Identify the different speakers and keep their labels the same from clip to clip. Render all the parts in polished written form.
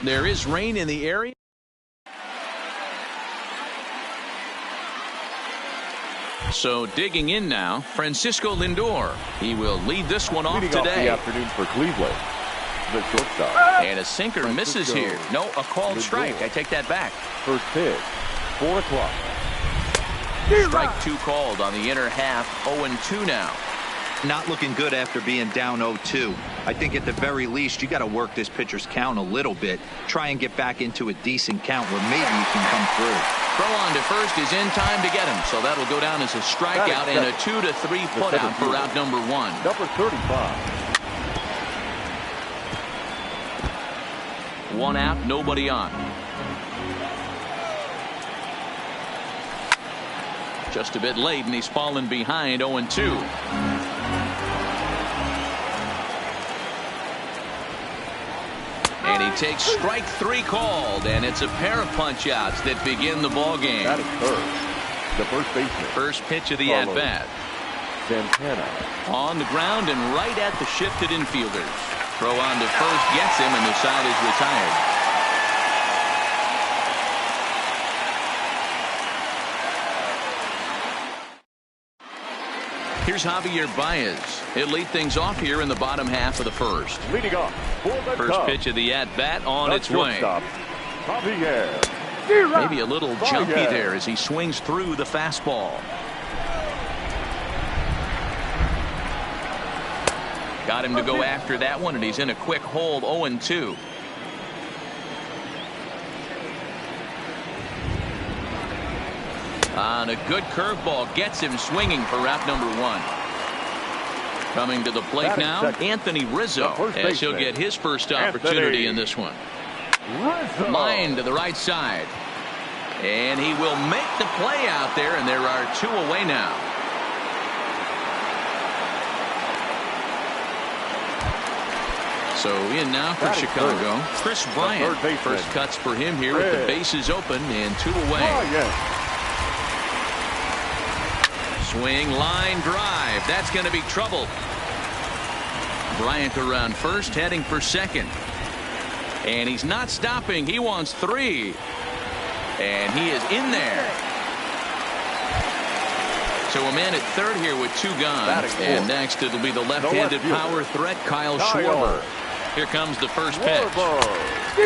Speaker 1: There is rain in the area. So digging in now, Francisco Lindor. He will lead this one off today.
Speaker 2: Off the afternoon for Cleveland, the shortstop.
Speaker 1: And a sinker misses here. No, a called
Speaker 2: Lindor.
Speaker 1: strike. I take that back.
Speaker 2: First pitch, 4 o'clock.
Speaker 1: Strike 2 called on the inner half. 0-2 now.
Speaker 3: Not looking good after being down 0-2. I think at the very least you got to work this pitcher's count a little bit. Try and get back into a decent count where maybe you can come through.
Speaker 1: Throw on to first is in time to get him, so that'll go down as a strikeout and a 2-3 putout for out number 1.
Speaker 2: Number 35.
Speaker 1: 1 out, nobody on. Just a bit late, and he's fallen behind 0-2. And he takes strike 3 called, and it's a pair of punch-outs that begin the ball game.
Speaker 2: That is first. The first baseman.
Speaker 1: First pitch of the at-bat.
Speaker 2: Santana.
Speaker 1: On the ground and right at the shifted infielders. Throw on to first gets him, and the side is retired. Here's Javier Baez. He'll lead things off here in the bottom half of the first.
Speaker 2: Leading off for the
Speaker 1: First
Speaker 2: Cubs.
Speaker 1: pitch of the at-bat on
Speaker 2: The
Speaker 1: its way.
Speaker 2: shortstop, Javier.
Speaker 1: Maybe a little jumpy
Speaker 2: Baez.
Speaker 1: there as he swings through the fastball. Got him to go after that one, and he's in a quick hold. 0-2. On a good curveball, gets him swinging for out number 1. Coming to the plate now, Anthony Rizzo, as he'll get his first opportunity in this one. Line to the right side. And he will make the play out there, and there are 2 away now. So in now for Chicago, Chris Bryant. First cuts for him here with the bases open and 2 away. Swing, line, drive. That's going to be trouble. Bryant around first, heading for second. And he's not stopping. He wants 3. And he is in there. So a man at third here with 2 gone. And next it'll be the left-handed power threat, Kyle Schwarber. Here comes the first pitch.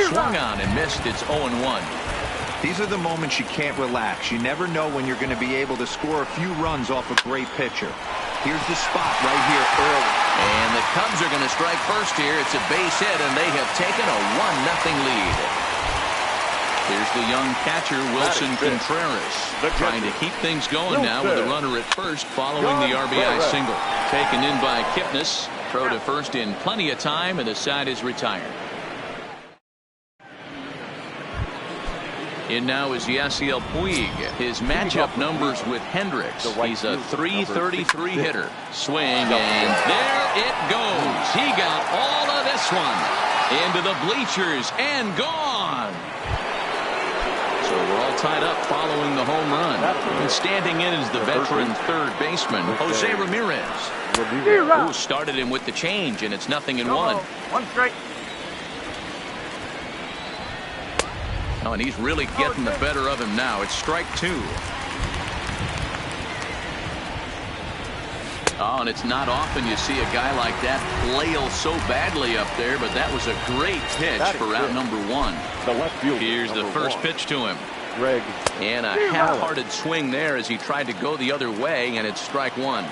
Speaker 1: Swung on and missed. It's 0-1.
Speaker 3: These are the moments you can't relax. You never know when you're going to be able to score a few runs off a great pitcher. Here's the spot right here early.
Speaker 1: And the Cubs are going to strike first here. It's a base hit, and they have taken a 1-0 lead. Here's the young catcher, Wilson Contreras, trying to keep things going now with a runner at first following the RBI single. Taken in by Kipnis. Throw to first in plenty of time, and the side is retired. In now is Yasiel Puig. His matchup numbers with Hendricks. He's a .333 hitter. Swing, and there it goes. He got all of this one into the bleachers and gone. So we're all tied up following the home run. And standing in is the veteran third baseman, Jose Ramirez. Who started him with the change, and it's 0-1.
Speaker 4: 1 strike.
Speaker 1: Oh, and he's really getting the better of him now. It's strike 2. Oh, and it's not often you see a guy like that flail so badly up there, but that was a great pitch for out number 1. Here's the first pitch to him. And a half-hearted swing there as he tried to go the other way, and it's strike 1.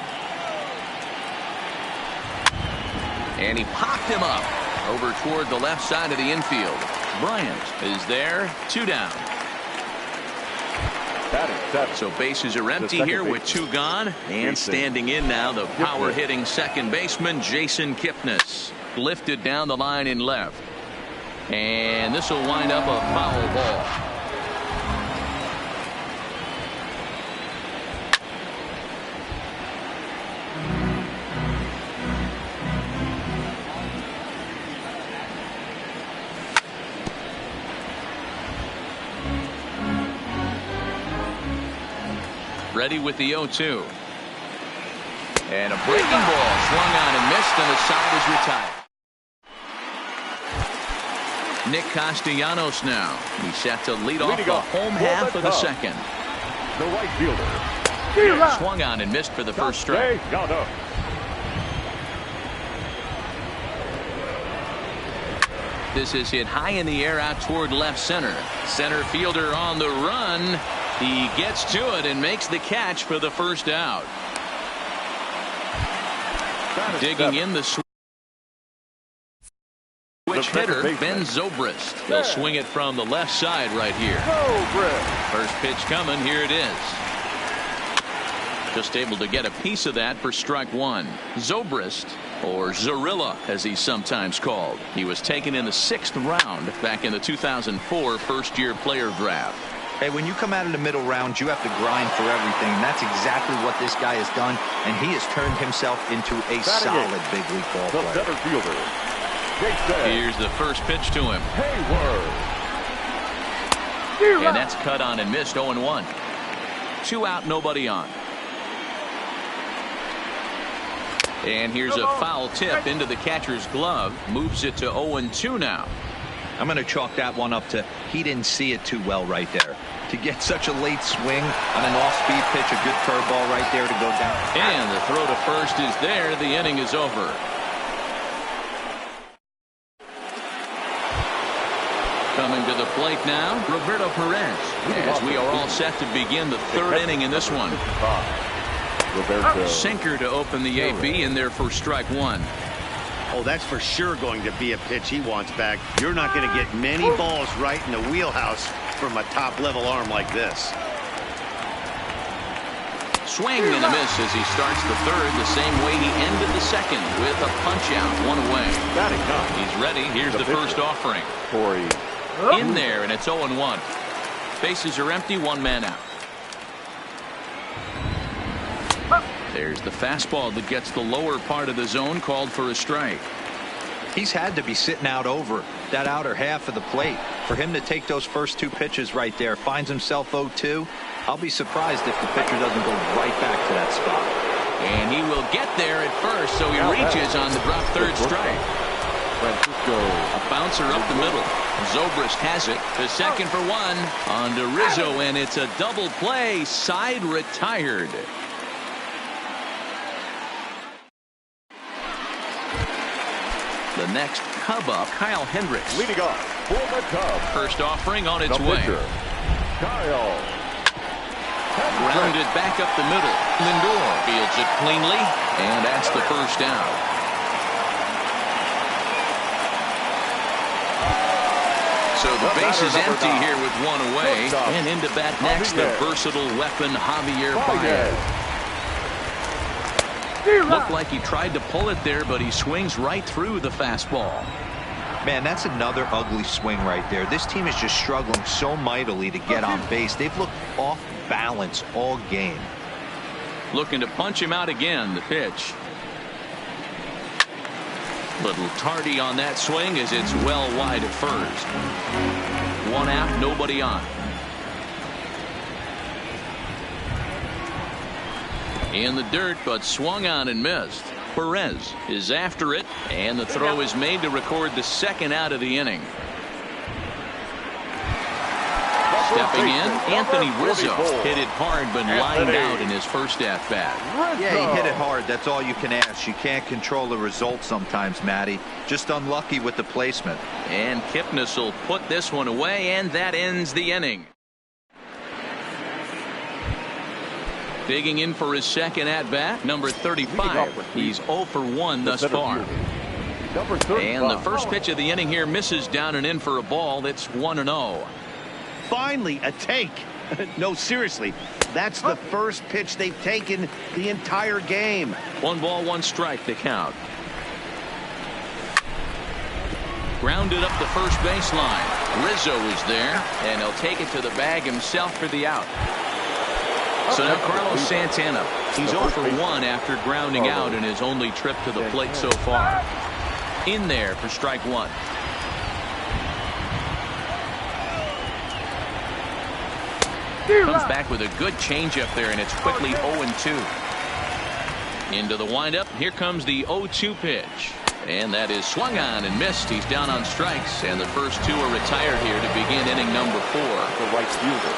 Speaker 1: And he popped him up over toward the left side of the infield. Bryant is there, 2 down. So bases are empty here with 2 gone. And standing in now, the power-hitting second baseman, Jason Kipnis. Lifted down the line in left. And this will wind up a foul ball. Ready with the 0-2. And a breaking ball swung on and missed, and the side is retired. Nick Castellanos now. He's set to lead off the home half of the second.
Speaker 2: The right fielder.
Speaker 1: Swung on and missed for the first strike. This is hit high in the air out toward left center. Center fielder on the run. He gets to it and makes the catch for the first out. Digging in the switch hitter, Ben Zobrist. He'll swing it from the left side right here. First pitch coming. Here it is. Just able to get a piece of that for strike one. Zobrist, or Zorilla as he's sometimes called. He was taken in the 6th round back in the 2004 first-year player draft.
Speaker 3: Hey, when you come out of the middle round, you have to grind for everything. And that's exactly what this guy has done. And he has turned himself into a solid big league ball player.
Speaker 2: The center fielder.
Speaker 1: Here's the first pitch to him. And that's cut on and missed. 0-1. 2 out, nobody on. And here's a foul tip into the catcher's glove. Moves it to 0-2 now.
Speaker 3: I'm going to chalk that one up to he didn't see it too well right there. To get such a late swing on an off-speed pitch, a good curveball right there to go down.
Speaker 1: And the throw to first is there. The inning is over. Coming to the plate now, Roberto Perez. As we are all set to begin the 3rd inning in this one. Sinker to open the AB in there for strike one.
Speaker 4: Oh, that's for sure going to be a pitch he wants back. You're not going to get many balls right in the wheelhouse from a top-level arm like this.
Speaker 1: Swing and a miss as he starts the 3rd the same way he ended the 2nd with a punch-out, 1 away. He's ready. Here's the first offering. In there, and it's 0-1. Bases are empty, 1 man out. There's the fastball that gets the lower part of the zone, called for a strike.
Speaker 3: He's had to be sitting out over that outer half of the plate. For him to take those first 2 pitches right there, finds himself 0-2. I'll be surprised if the pitcher doesn't go right back to that spot.
Speaker 1: And he will get there at first, so he reaches on the drop 3rd strike. A bouncer up the middle. Zobrist has it. The second for 1 on to Rizzo, and it's a double play. Side retired. The next Cub up, Kyle Hendricks.
Speaker 2: Leading off for the Cubs.
Speaker 1: First offering on its way.
Speaker 2: Kyle.
Speaker 1: Grounded back up the middle. Lindor fields it cleanly, and that's the first down. So the base is empty here with 1 away. And into bat next, the versatile weapon, Javier Baez. Looked like he tried to pull it there, but he swings right through the fastball.
Speaker 3: Man, that's another ugly swing right there. This team is just struggling so mightily to get on base. They've looked off balance all game.
Speaker 1: Looking to punch him out again. The pitch. Little tardy on that swing as it's well wide at first. 1 out, nobody on. In the dirt, but swung on and missed. Perez is after it, and the throw is made to record the 2nd out of the inning. Stepping in, Anthony Rizzo hit it hard, but lined out in his first at-bat.
Speaker 3: Yeah, he hit it hard. That's all you can ask. You can't control the result sometimes, Matty. Just unlucky with the placement.
Speaker 1: And Kipnis will put this one away, and that ends the inning. Digging in for his 2nd at-bat, number 35. He's 0 for 1 thus far. And the first pitch of the inning here misses down and in for a ball. That's 1-0.
Speaker 4: Finally, a take. No, seriously. That's the first pitch they've taken the entire game.
Speaker 1: 1 ball, 1 strike to count. Grounded up the first baseline. Rizzo is there, and he'll take it to the bag himself for the out. So now Carlos Santana, he's 0 for 1 after grounding out in his only trip to the plate so far. In there for strike 1. Comes back with a good changeup there, and it's quickly 0-2. Into the windup. Here comes the 0-2 pitch. And that is swung on and missed. He's down on strikes, and the first two are retired here to begin inning number 4.
Speaker 2: The right fielder,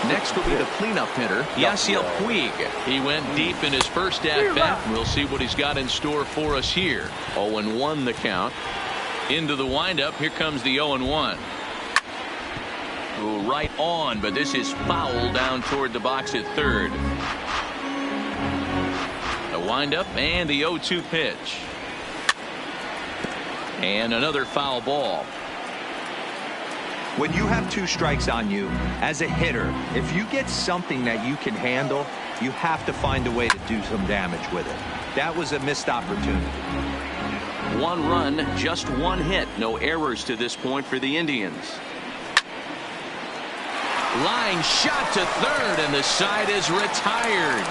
Speaker 1: Next will be the cleanup hitter, Yasiel Puig. He went deep in his first at-bat. We'll see what he's got in store for us here. 0-1 the count. Into the windup. Here comes the 0-1. Right on, but this is foul down toward the box at third. The windup and the 0-2 pitch. And another foul ball.
Speaker 3: When you have 2 strikes on you, as a hitter, if you get something that you can handle, you have to find a way to do some damage with it. That was a missed opportunity.
Speaker 1: 1 run, just 1 hit. No errors to this point for the Indians. Line shot to third, and the side is retired.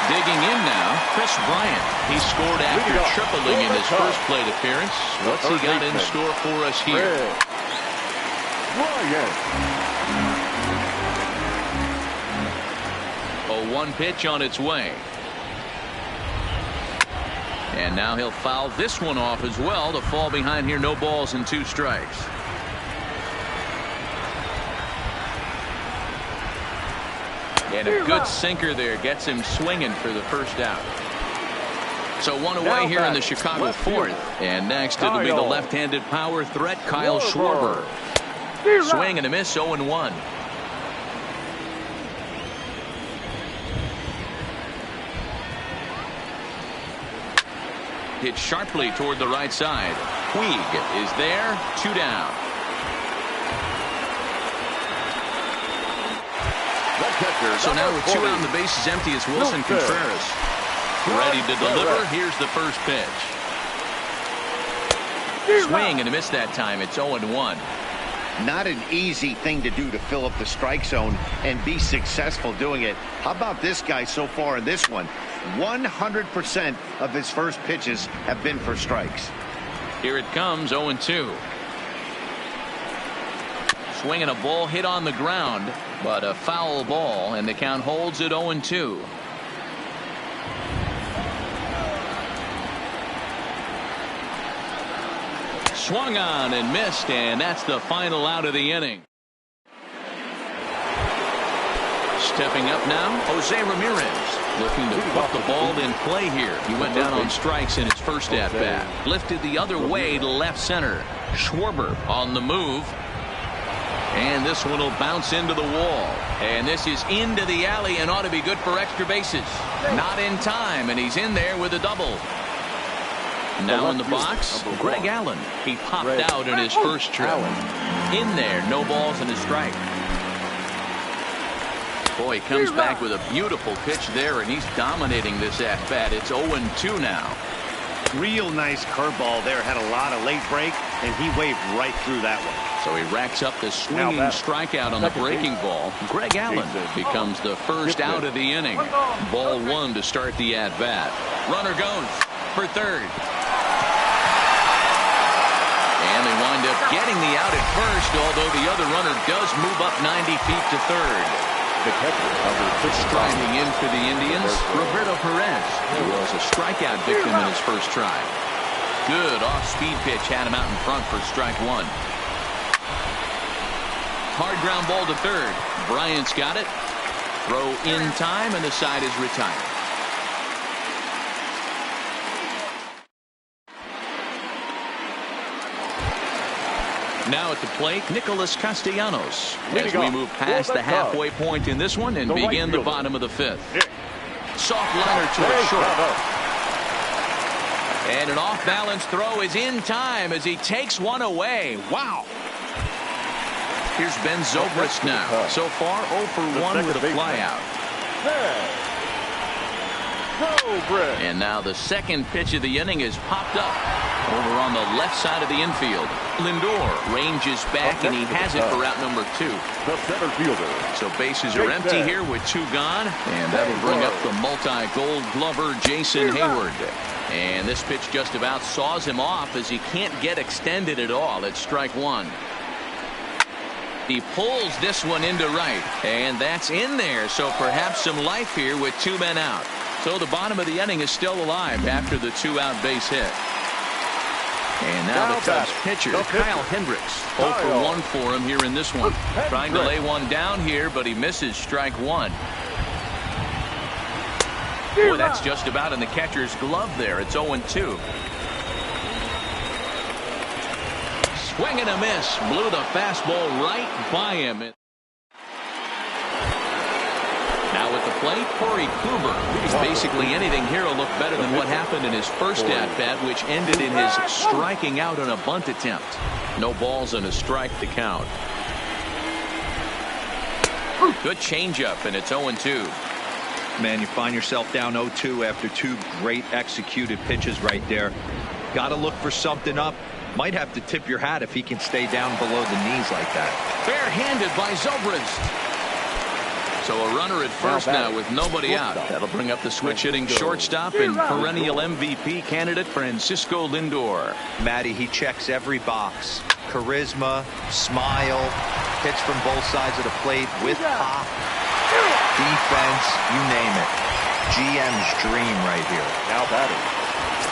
Speaker 1: Digging in now, Chris Bryant. He scored after tripling in his first plate appearance. What's he got in store for us here? A 1 pitch on its way. And now he'll foul this one off as well to fall behind here. No balls and 2 strikes. And a good sinker there gets him swinging for the first out. So 1 away here in the Chicago 4th. And next it'll be the left-handed power threat, Kyle Schwarber. Swing and a miss, 0-1. Hit sharply toward the right side. Puig is there, 2 down. So now with 2 out and the bases empty, it's Wilson Contreras. Ready to deliver. Here's the first pitch. Swing and a miss that time. It's 0-1.
Speaker 4: Not an easy thing to do to fill up the strike zone and be successful doing it. How about this guy so far in this one? 100% of his first pitches have been for strikes.
Speaker 1: Here it comes, 0-2. Swinging a ball hit on the ground, but a foul ball, and the count holds at 0-2. Swung on and missed, and that's the final out of the inning. Stepping up now, Jose Ramirez, looking to put the ball in play here. He went down on strikes in his first at-bat. Lifted the other way to left center. Schwarber on the move. And this one will bounce into the wall. And this is into the alley and ought to be good for extra bases. Not in time, and he's in there with a double. Now in the box, Greg Allen. He popped out in his first trip. In there, no balls and a strike. Boy, he comes back with a beautiful pitch there, and he's dominating this at-bat. It's 0-2 now.
Speaker 4: Real nice curveball there. Had a lot of late break, and he waved right through that one.
Speaker 1: So he racks up the swinging strikeout on the breaking ball. Greg Allen becomes the first out of the inning. Ball 1 to start the at-bat. Runner goes for third. And they wind up getting the out at first, although the other runner does move up 90 feet to third. Striding in for the Indians, Roberto Perez, who was a strikeout victim in his first try. Good off-speed pitch had him out in front for strike 1. Hard ground ball to third. Bryant's got it. Throw in time, and the side is retired. Now at the plate, Nicholas Castellanos, as we move past the halfway point in this one and begin the bottom of the 5th. Soft liner to short. And an off-balance throw is in time as he takes one away. Wow. Here's Ben Zobrist now. So far, 0 for 1 with a flyout. And now the second pitch of the inning is popped up over on the left side of the infield. Lindor ranges back, and he has it for out number 2.
Speaker 2: The center fielder.
Speaker 1: So bases are empty here with 2 gone, and that'll bring up the multi-gold glover Jason Hayward. And this pitch just about saws him off as he can't get extended at all. It's strike 1. He pulls this one into right, and that's in there. So perhaps some life here with 2 men out. So the bottom of the inning is still alive after the 2-out base hit. And now the Cubs pitcher, Kyle Hendricks. 0 for 1 for him here in this one. Trying to lay one down here, but he misses strike one. Boy, that's just about in the catcher's glove there. It's 0-2. Swing and a miss. Blew the fastball right by him. Now at the plate, Corey Kluber. Basically anything here will look better than what happened in his first at-bat, which ended in his striking out on a bunt attempt. No balls and a strike to count. Good changeup, and it's 0-2.
Speaker 3: Man, you find yourself down 0-2 after two great executed pitches right there. Got to look for something up. Might have to tip your hat if he can stay down below the knees like that.
Speaker 1: Barehanded by Zobrist. So a runner at first now with nobody out. That'll bring up the switch-hitting shortstop and perennial MVP candidate Francisco Lindor.
Speaker 3: Matty, he checks every box. Charisma, smile, hits from both sides of the plate with pop, defense, you name it. GM's dream right here.
Speaker 2: Now batting,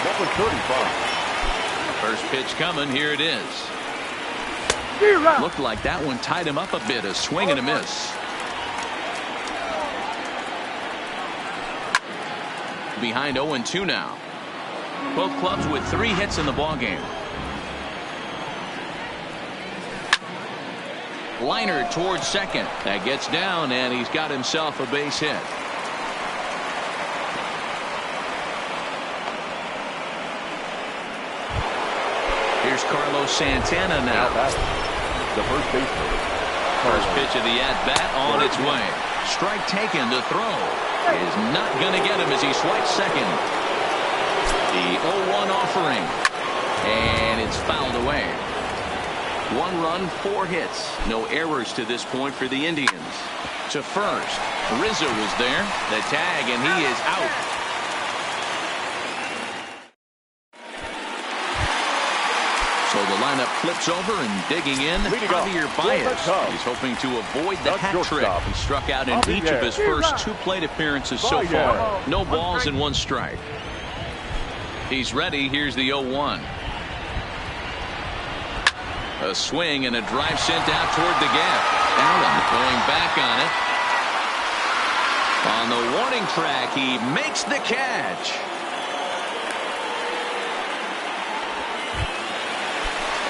Speaker 2: number 35.
Speaker 1: First pitch coming. Here it is. Looked like that one tied him up a bit. A swing and a miss. Behind 0-2 now. Both clubs with 3 hits in the ballgame. Liner towards second. That gets down, and he's got himself a base hit. Here's Carlos Santana now.
Speaker 2: The first baseman.
Speaker 1: First pitch of the at-bat on its way. Strike taken. The throw is not going to get him as he swipes second. The 0-1 offering. And it's fouled away. 1 run, 4 hits. No errors to this point for the Indians. To first. Rizzo was there. The tag, and he is out. So the lineup flips over and digging in. Javier Baez. He's hoping to avoid the hat trick. He struck out in each of his first 2 plate appearances so far. No balls and 1 strike. He's ready. Here's the 0-1. A swing and a drive sent out toward the gap. Allen going back on it. On the warning track, he makes the catch.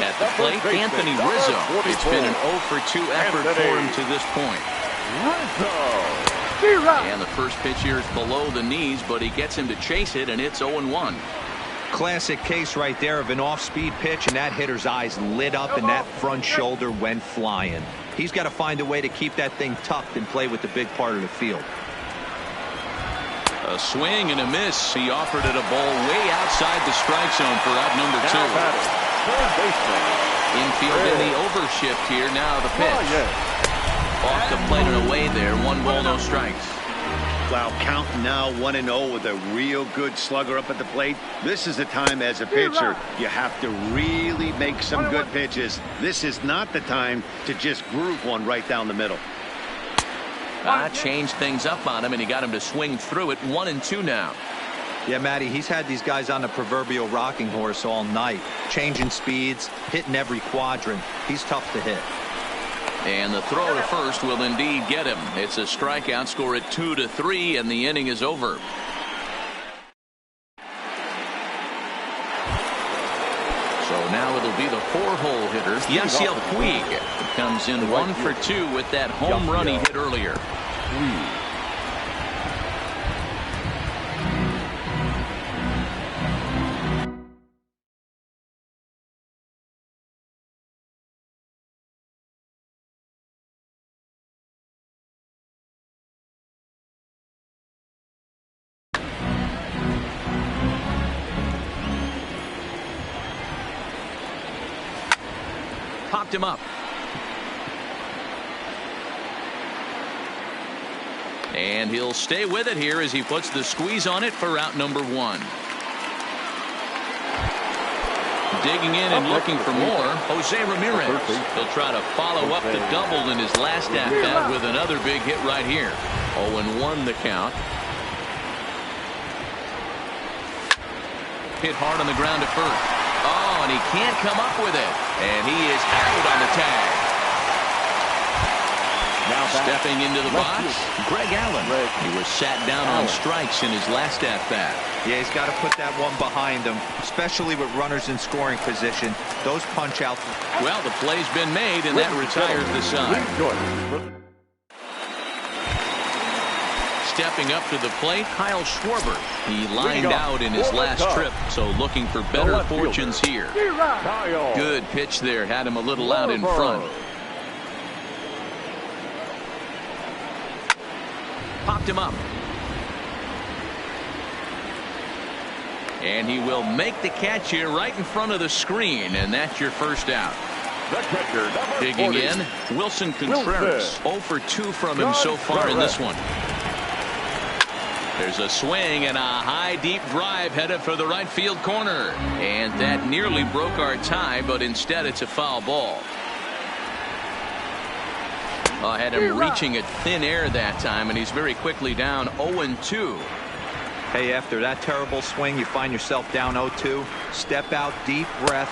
Speaker 1: At the plate, Anthony Rizzo. It's been an 0 for 2 effort for him to this point. And the first pitch here is below the knees, but he gets him to chase it, and it's 0-1.
Speaker 3: Classic case right there of an off-speed pitch, and that hitter's eyes lit up and that front shoulder went flying. He's got to find a way to keep that thing tucked and play with the big part of the field.
Speaker 1: A swing and a miss. He offered it a ball way outside the strike zone for out number 2. Infield in the overshift here. Now the pitch. Off the plate and away there. 1 ball, no strikes.
Speaker 4: Wow, count now 1-0 with a real good slugger up at the plate. This is the time as a pitcher you have to really make some good pitches. This is not the time to just groove one right down the middle.
Speaker 1: Changed things up on him, and he got him to swing through it. 1-2 now.
Speaker 3: Yeah, Matty, he's had these guys on the proverbial rocking horse all night. Changing speeds, hitting every quadrant. He's tough to hit.
Speaker 1: And the throw to first will indeed get him. It's a strikeout, score at 2-3, and the inning is over. So now it'll be the 4-hole hitter, Yasiel Puig. He comes in 1 for 2 with that home run he hit earlier. Popped him up. And he'll stay with it here as he puts the squeeze on it for out number 1. Digging in and looking for more, Jose Ramirez. He'll try to follow up the double in his last at-bat with another big hit right here. 0-1 the count. hit hard on the ground at first. Oh, and he can't come up with it. And he is out on the tag.
Speaker 2: Now
Speaker 1: stepping into the box, Greg Allen.
Speaker 2: He
Speaker 1: was sat down on strikes in his last at-bat.
Speaker 3: Yeah, he's got to put that one behind him, especially with runners in scoring position. Those punch-outs.
Speaker 1: Well, the play's been made, and that retires the side. Stepping up to the plate, Kyle Schwarber. He lined out in his last trip, so looking for better fortunes here. Good pitch there, had him a little out in front. Popped him up. And he will make the catch here right in front of the screen, and that's your first out. Digging in, Wilson Contreras. 0 for 2 from him so far in this one. There's a swing and a high deep drive headed for the right field corner. And that nearly broke our tie, but instead it's a foul ball. Had him reaching at thin air that time, and he's very quickly down 0-2.
Speaker 3: Hey, after that terrible swing, you find yourself down 0-2. Step out, deep breath,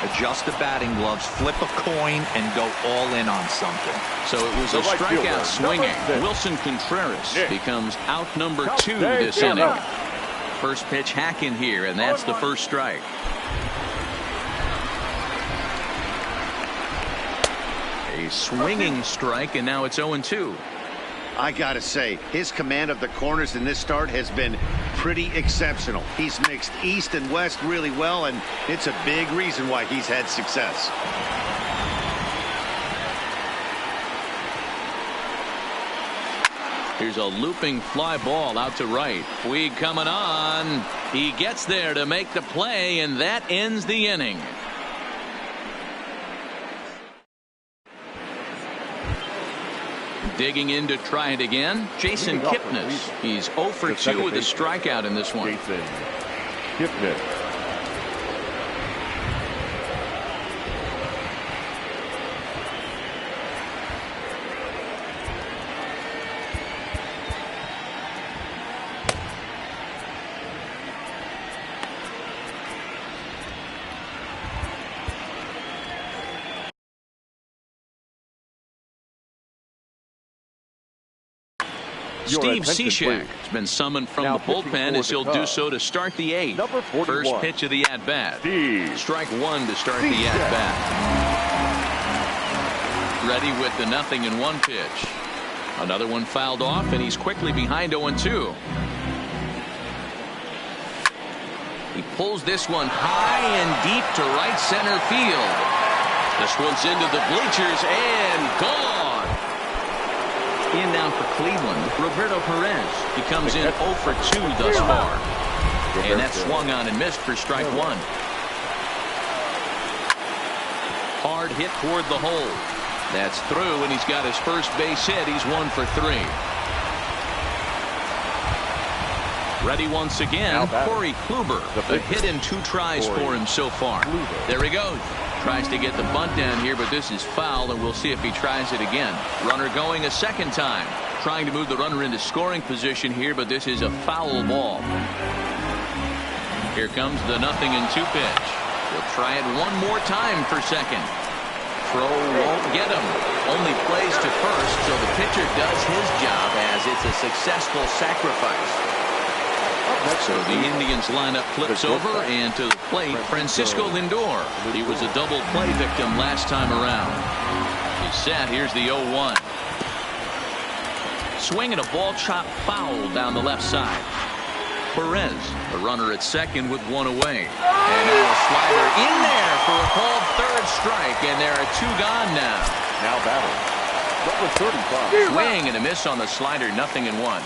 Speaker 3: adjust the batting gloves, flip a coin, and go all in on something.
Speaker 1: So it was a strikeout swinging. Wilson Contreras becomes out number 2 this inning. First pitch hacking here, and that's the first strike. A swinging strike, and now it's 0-2.
Speaker 4: I gotta say, his command of the corners in this start has been pretty exceptional. He's mixed east and west really well, and it's a big reason why he's had success.
Speaker 1: Here's a looping fly ball out to right. Puig coming on. He gets there to make the play, and that ends the inning. Digging in to try it again, Jason Kipnis. He's 0 for 2 with a strikeout in this one.
Speaker 2: Jason Kipnis.
Speaker 1: Steve Cishek has been summoned from the bullpen as he'll do so to start the 8th. First pitch of the at-bat. Strike 1 to start the at-bat. Ready with the 0-1 pitch. Another one fouled off, and he's quickly behind 0-2. He pulls this one high and deep to right center field. This one's into the bleachers and gone. In down for Cleveland, Roberto Perez. He comes in 0 for 2 thus far. And that swung on and missed for strike 1. Hard hit toward the hole. That's through, and he's got his first base hit. He's 1 for 3. Ready once again, Corey Kluber. A hit in 2 tries for him so far. There he goes. Tries to get the bunt down here, but this is foul, and we'll see if he tries it again. Runner going a second time. Trying to move the runner into scoring position here, but this is a foul ball. Here comes the 0-2 pitch. He'll try it one more time for second. Throw won't get him. Only plays to first, so the pitcher does his job as it's a successful sacrifice. So the Indians lineup flips over, and to the plate, Francisco Lindor. He was a double play victim last time around. He's set. Here's the 0-1. Swing and a ball chopped foul down the left side. Perez, a runner at second with 1 away. And now a slider in there for a called third strike, and there are 2 gone now.
Speaker 2: Now batting, number 35.
Speaker 1: Swing and a miss on the slider, 0-1.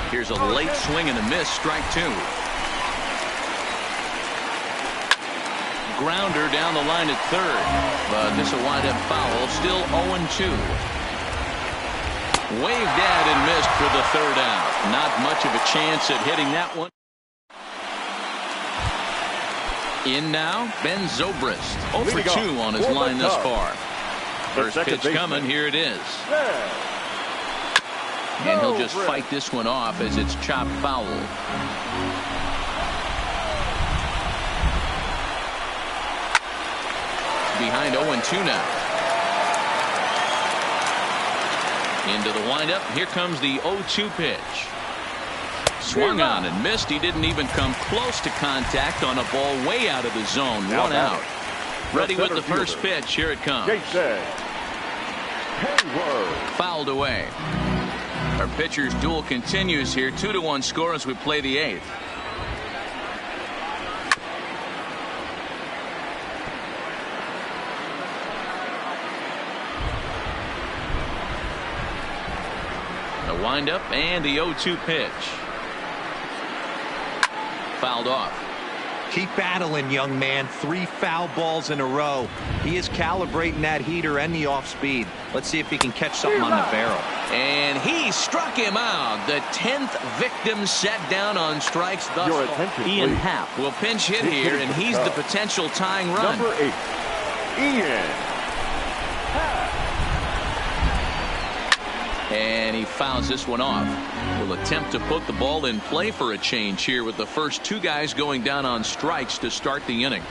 Speaker 1: Here's a late swing and a miss, strike 2. Grounder down the line at third, but this will wind up foul. Still 0-2. Waved at and missed for the third out. Not much of a chance at hitting that one. In now, Ben Zobrist. 0 for 2 on his line thus far. First pitch coming. Here it is. And he'll just fight this one off as it's chopped foul. Behind 0-2 now. Into the windup. Here comes the 0-2 pitch. Swung on and missed. He didn't even come close to contact on a ball way out of the zone. One out. Ready with the first pitch. Here it comes. Fouled away. Our pitcher's duel continues here. 2-1 score as we play the 8th. The windup and the 0-2 pitch. Fouled off.
Speaker 3: Keep battling, young man. 3 foul balls in a row. He is calibrating that heater and the off speed. Let's see if he can catch something on the barrel.
Speaker 1: And he struck him out. The 10th victim set down on strikes thus far. Ian Happ will pinch hit here, and he's the potential tying run.
Speaker 2: Number 8, Ian.
Speaker 1: And he fouls this one off. Will attempt to put the ball in play for a change here with the first 2 guys going down on strikes to start the inning.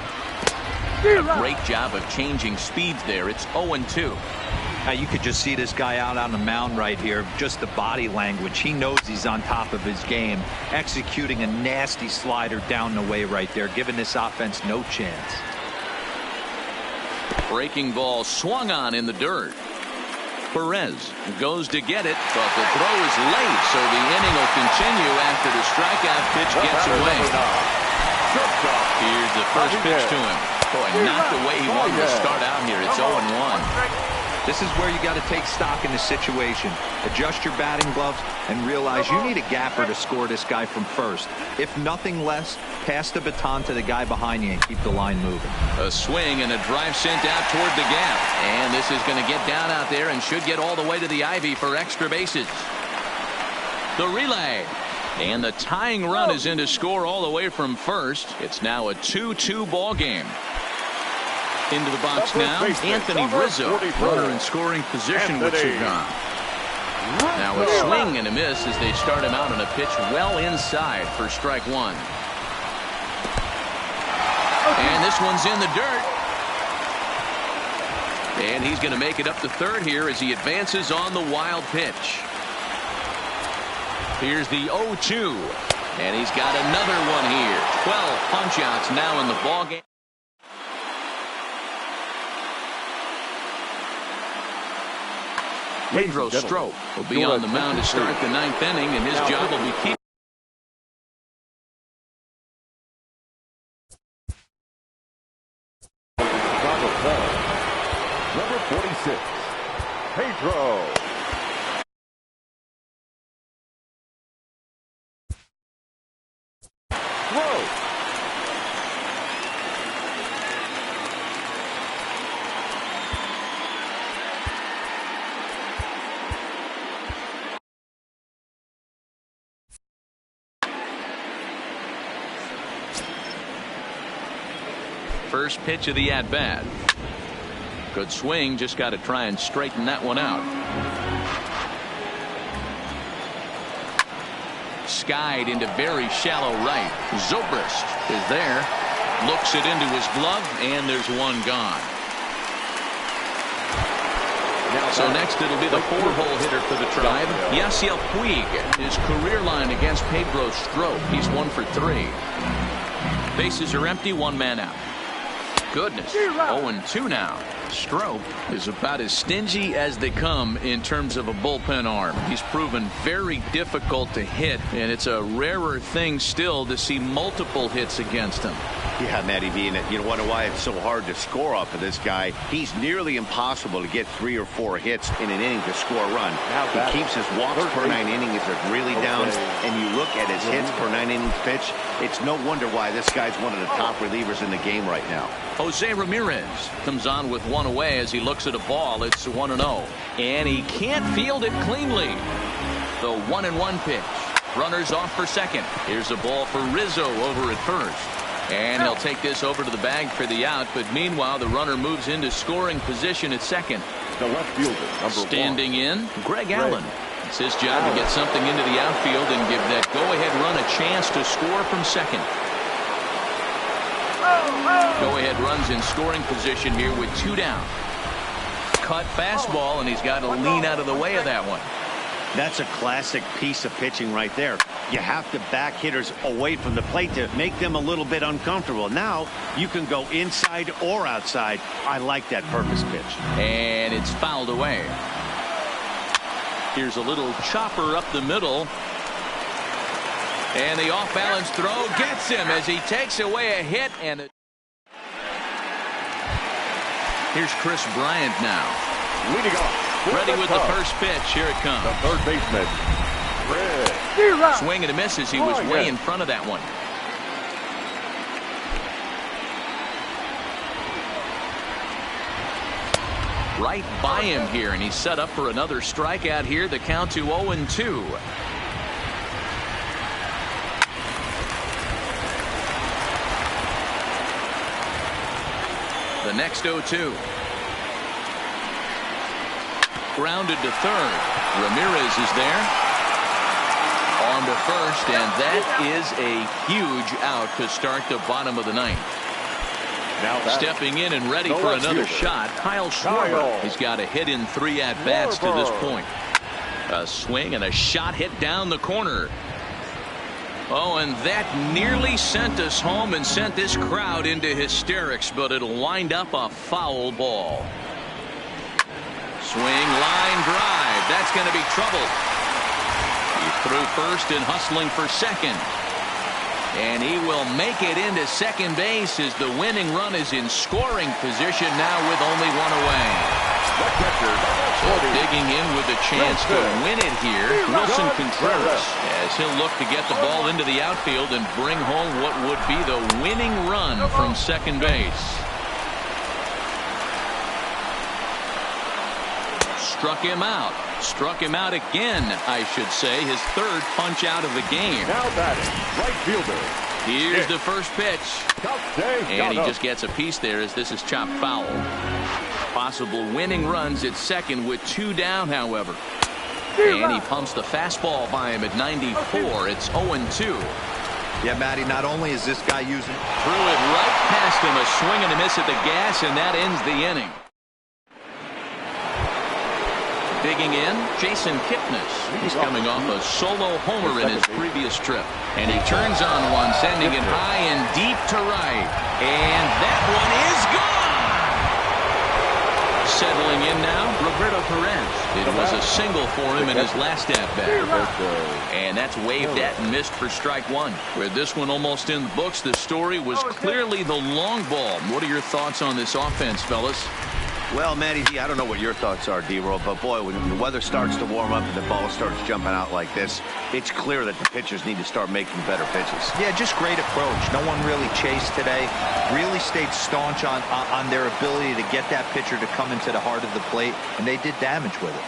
Speaker 1: A great job of changing speeds there. It's 0-2.
Speaker 3: Now you could just see this guy out on the mound right here. Just the body language. He knows he's on top of his game. Executing a nasty slider down the way right there, giving this offense no chance.
Speaker 1: Breaking ball swung on in the dirt. Perez goes to get it, but the throw is late, so the inning will continue after the strikeout pitch gets away. Here's the first pitch to him. Boy, not the way he wanted to start out here. It's 0-1.
Speaker 3: This is where you got to take stock in the situation. Adjust your batting gloves and realize you need a gapper to score this guy from first. If nothing less, pass the baton to the guy behind you and keep the line moving.
Speaker 1: A swing and a drive sent out toward the gap. And this is going to get down out there and should get all the way to the ivy for extra bases. The relay. And the tying run is in to score all the way from first. It's now a 2-2 ball game. Into the box now, Anthony Rizzo, runner in scoring position with Sugan. Now a swing and a miss as they start him out on a pitch well inside for strike 1. And this one's in the dirt. And he's going to make it up to third here as he advances on the wild pitch. Here's the 0-2. And he's got another one here. 12 punch-outs now in the ballgame. Pedro Strop will be on the mound to start the 9th inning, and his job will be keeping.
Speaker 2: Number 46, Pedro.
Speaker 1: First pitch of the at-bat. Good swing, just got to try and straighten that one out. Skied into very shallow right. Zobrist is there. Looks it into his glove, and there's one gone. So next it'll be the 4-hole hitter for the Tribe, Yasiel Puig. His career line against Pedro Strop. He's 1 for 3. Bases are empty, 1 man out. Goodness, 0-2 now. Strop is about as stingy as they come in terms of a bullpen arm. He's proven very difficult to hit, and it's a rarer thing still to see multiple hits against him.
Speaker 4: Yeah, Matty V, and you wonder why it's so hard to score off of this guy. He's nearly impossible to get 3 or 4 hits in an inning to score a run. He keeps his walks per 9 innings are really down, and you look at his hits per 9 innings pitch, it's no wonder why this guy's one of the top relievers in the game right now.
Speaker 1: Jose Ramirez comes on with 1 away as he looks at a ball. It's 1-0. And he can't field it cleanly. The 1-1 pitch. Runners off for second. Here's a ball for Rizzo over at first. And he'll take this over to the bag for the out. But meanwhile, the runner moves into scoring position at second.
Speaker 2: The left fielder, number 1.
Speaker 1: Standing in, Greg Allen. It's his job to get something into the outfield and give that go-ahead run a chance to score from second. Go-ahead runs in scoring position here with 2 down. Cut fastball, and he's got to lean out of the way of that one.
Speaker 4: That's a classic piece of pitching right there. You have to back hitters away from the plate to make them a little bit uncomfortable. Now you can go inside or outside. I like that purpose pitch.
Speaker 1: And it's fouled away. Here's a little chopper up the middle. And the off-balance throw gets him as he takes away a hit. And here's Chris Bryant now.
Speaker 2: Leading off.
Speaker 1: Ready with the first pitch. Here it comes.
Speaker 2: The third baseman, Red.
Speaker 1: Swing and a miss as he was way in front of that one. Right by him here, and he's set up for another strikeout here. The count to 0-2. The next 0-2. Grounded to third. Ramirez is there. On to first, and that is a huge out to start the bottom of the ninth.
Speaker 2: Now
Speaker 1: stepping in and ready for another shot, Kyle Schwarber. He's got a hit in 3 at-bats to this point. A swing and a shot hit down the corner. Oh, and that nearly sent us home and sent this crowd into hysterics, but it'll wind up a foul ball. Swing, line drive. That's going to be trouble. He threw first and hustling for second. And he will make it into second base as the winning run is in scoring position now with only 1 away. So digging in with a chance to win it here, Wilson Contreras, as he'll look to get the ball into the outfield and bring home what would be the winning run from second base. Struck him out. Struck him out again, I should say. His 3rd punch out of the game.
Speaker 2: Now batting, right fielder.
Speaker 1: Here's the first pitch. And he just gets a piece there as this is chopped foul. Possible winning runs at second with 2 down, however. And he pumps the fastball by him at 94. It's 0-2.
Speaker 3: Yeah, Matty, not only is this guy using...
Speaker 1: Threw it right past him. A swing and a miss at the gas, and that ends the inning. Digging in, Jason Kipnis. He's coming off a solo homer in his previous trip. And he turns on one, sending it high and deep to right. And that one is gone! Settling in now, Roberto Perez. It was a single for him in his last at-bat. And that's waved at and missed for strike 1. With this one almost in the books, the story was clearly the long ball. What are your thoughts on this offense, fellas?
Speaker 4: Well, Matty D, I don't know what your thoughts are, D-Roll, but boy, when the weather starts to warm up and the ball starts jumping out like this, it's clear that the pitchers need to start making better pitches.
Speaker 3: Yeah, just great approach. No one really chased today. Really stayed staunch on their ability to get that pitcher to come into the heart of the plate, and they did damage with it.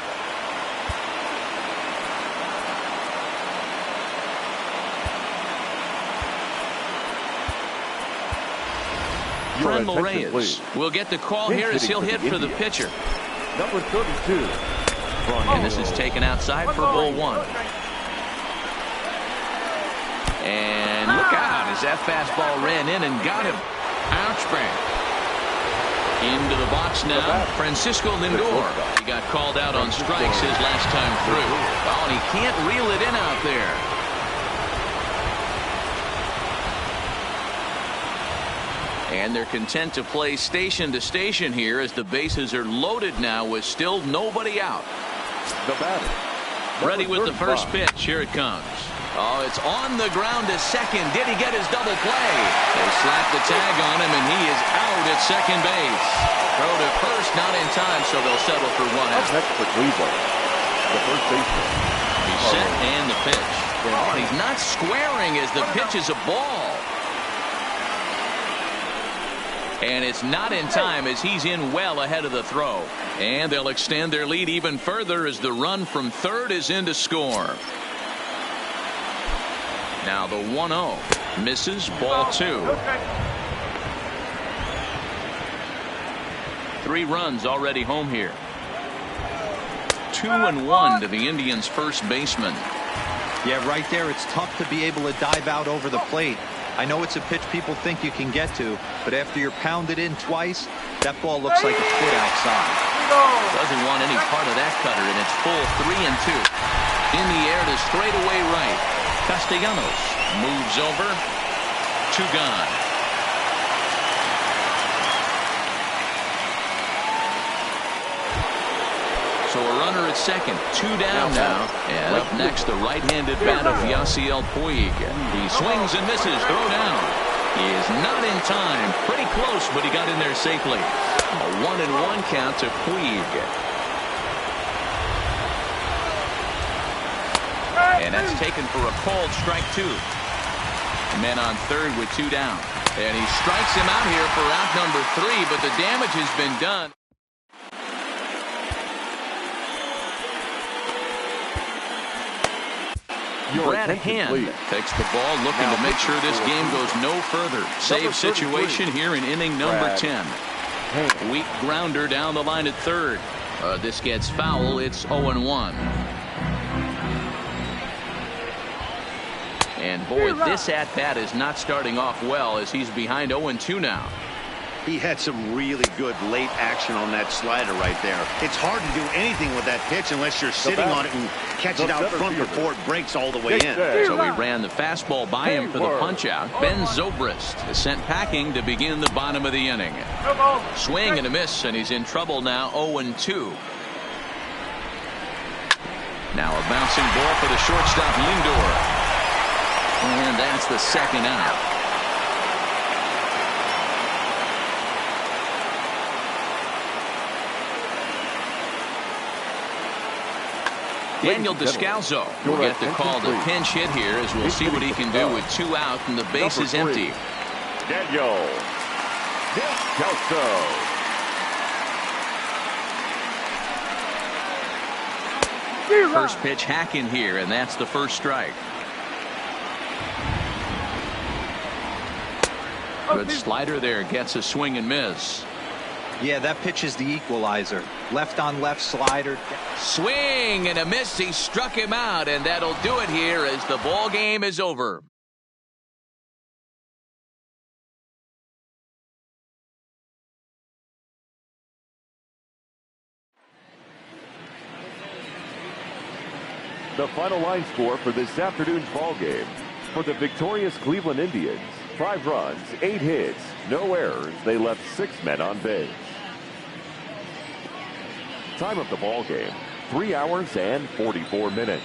Speaker 1: Franmil Reyes will get the call here as he'll hit for the pitcher.
Speaker 2: Number 32.
Speaker 1: And this is taken outside for ball 1. And look out as that fastball ran in and got him. Ouch bang. Into the box now, Francisco Lindor. He got called out on strikes his last time through. Oh, and he can't reel it in out there. And they're content to play station to station here as the bases are loaded now with still nobody out.
Speaker 2: The batter.
Speaker 1: Ready with the first pitch. Here it comes. Oh, it's on the ground to second. Did he get his double play? They slap the tag on him, and he is out at second base. Throw to first, not in time, so they'll settle for 1 out.
Speaker 2: Next for Cleveland, the first baseman.
Speaker 1: He's set and the pitch. Oh, he's not squaring as the pitch is a ball. And it's not in time as he's in well ahead of the throw. And they'll extend their lead even further as the run from third is in to score. Now the 1-0 misses, ball 2. 3 runs already home here. 2-1 to the Indians' first baseman.
Speaker 3: Yeah, right there, it's tough to be able to dive out over the plate. I know it's a pitch people think you can get to, but after you're pounded in twice, that ball looks like a foot outside.
Speaker 1: Doesn't want any part of that cutter, and it's full 3-2. In the air to straightaway right. Castellanos moves over. 2 gone. So a runner at second, 2 down now. And up next, the right-handed bat of Yasiel Puig. He swings and misses, throw down. He is not in time. Pretty close, but he got in there safely. A 1-1 count to Puig. And that's taken for a called strike 2. Men on third with 2 down. And he strikes him out here for out number 3, but the damage has been done. Brad Hand takes the ball, looking to make sure this game goes no further. Save situation here in inning number 10. Weak grounder down the line at third. This gets foul. It's 0-1. And boy, this at-bat is not starting off well as he's behind 0-2 now.
Speaker 4: He had some really good late action on that slider right there. It's hard to do anything with that pitch unless you're sitting on it and catch it out front before it breaks all the way in.
Speaker 1: So he ran the fastball by him for the punch-out. Ben Zobrist is sent packing to begin the bottom of the inning. Swing and a miss, and he's in trouble now, 0-2. Now a bouncing ball for the shortstop, Lindor. And that's the second out. Daniel Descalso will get the call to pinch hit here as we'll see what he can do with 2 out and the base is empty.
Speaker 2: Daniel Descalso.
Speaker 1: First pitch hacking here, and that's the first strike. Good slider there, gets a swing and miss.
Speaker 3: Yeah, that pitch is the equalizer. Left on left slider.
Speaker 1: Swing and a miss. He struck him out, and that'll do it here as the ball game is over.
Speaker 2: The final line score for this afternoon's ball game. For the victorious Cleveland Indians, 5 runs, 8 hits, no errors. They left 6 men on base. Time of the ball game, 3 hours and 44 minutes.